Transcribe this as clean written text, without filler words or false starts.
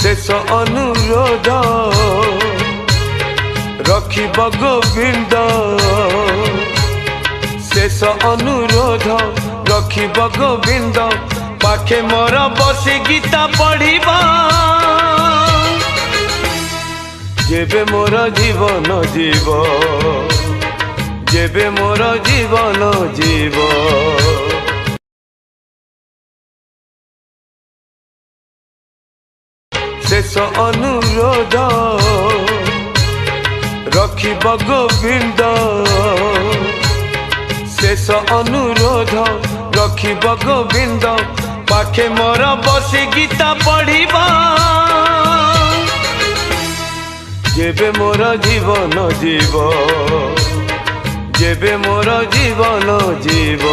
शेष अनुरोध रखिब गोविंद शेष अनुरोध रखिब गोविंद पाखे मोर बसी गीता पढ़िबा जेबे मोर जीवन जीव जेबे मोर जीवन जीव शेष अनुरोध रखिब गोविंद शेष अनुरोध रखिब गोविंद पाखे मोर बसी गीता पढ़िबा जेबे मोर जीवन जीव जेबे मोर जीवन जीव।